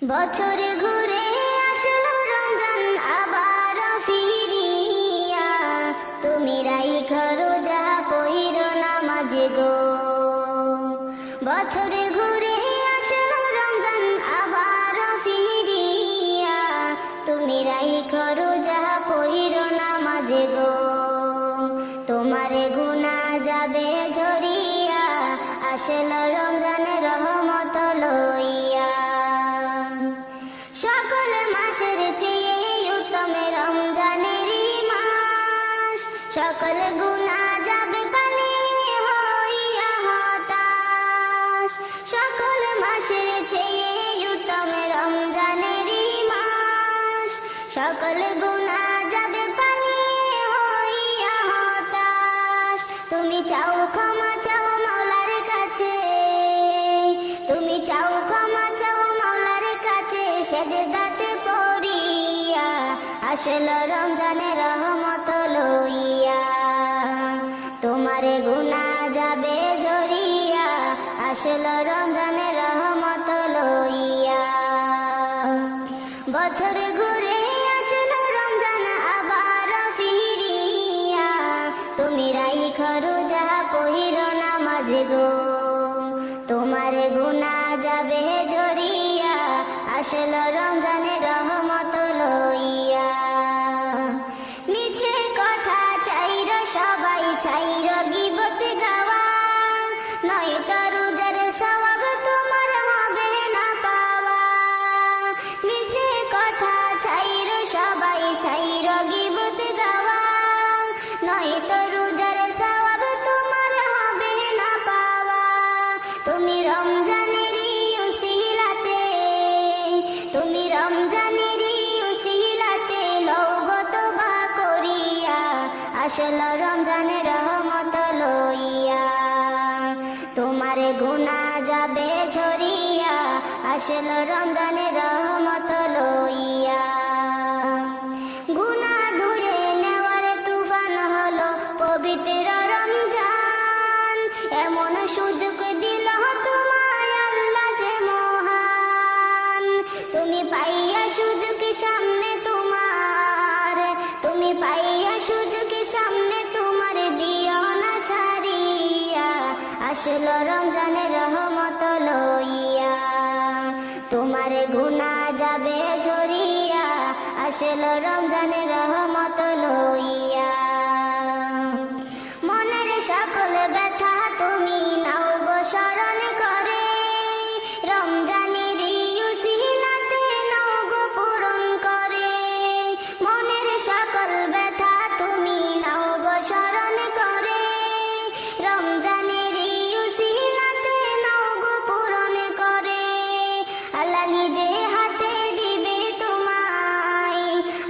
বছর ঘুরে আসলো রমজান আবার ফিরিয়া, তুমি রাইখা রোজা পইরো নামাজ গো। বছর ঘুরে আসলো রমজান আবার ফিরিয়া, তুমি রাইখা রোজা পইরো নামাজ গো। তোমারে গুনাহ যাবে ঝরিয়া, আসলো রমজানের রহমত লইয়া। সকল মাসের চেয়ে উত্তম রমজানের মাস, সকল গুনাহ যাবে পানি হইয়া হতাশ। সকল মাসের চেয়ে উত্তম রমজানের মাস, সকল গুনাহ যাবে পানি হইয়া হতাশ। তুমি চাও ক্ষমা চাও মাওলার কাছে, তুমি চাও ক্ষমা চাও মাওলার কাছে, সেজদাতে পড়িয়া, আসলো রমজানের রহমত লইয়া। তোমারে গুনাহ যাবে ঝরিয়া, আসলো রমজানের রহমত লইয়া। বছর ঘুরে আসলো রমজান আবার ফিরিয়া, তুমি রাইখা রোজা পইরো নামাজ গো। তোমার গুনাহ যাবে ঝরিয়া, আসলো রমজানের রহমত লইয়া। মিছে কথা চাইর সবাই চাইর গীবত গাওয়া, নয়তো রোজার সওয়াব তোমার হবে না পাওয়া। মিছে কথা চাইর সবাই চাইর গীবত গাওয়া, নয়তো রোজার সওয়াব তোমার হবে না পাওয়া। তুমি রমজানেরই উসিলাতে, তুমি রমজানেরই উসিলাতে লওগো তওবা করিয়া, আসলো রমজানের রহমত লইয়া। তোমার গুনাহ যাবে ঝরিয়া, আসলো রমজানের রহমত লইয়া। গুনাহ ধুয়ে নেওয়ার তুফান হলো পবিত্র রমজান, এমন সুযোগ দিল তোমায় আল্লাহ যে মহান। তুমি পাইয়া সুযোগ সামনে তোমার, তুমি পাইয়া সুযোগ সামনে তোমার, দিও না ছাড়িয়া, আসলো রমজানের রহমত লইয়া। তোমার গুনাহ যাবে ঝরিয়া, আসলো রমজানের রহমত লইয়া। মনের সকল ব্যথা তুমি নাও গো স্মরণ করে, রমজানের উসিলাতে নাও গো পূরণ করে। মনের সকল ব্যথা তুমি নাও গো স্মরণ করে, রমজানের উসিলাতে নাও গো পূরণ করে। আল্লাহ নিজে হাতে দিবে তোমায়,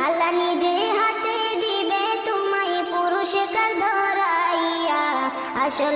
আল্লাহ নিজে হাতে দিবে তোমায় পুরস্কার ধরাইয়া, আসলো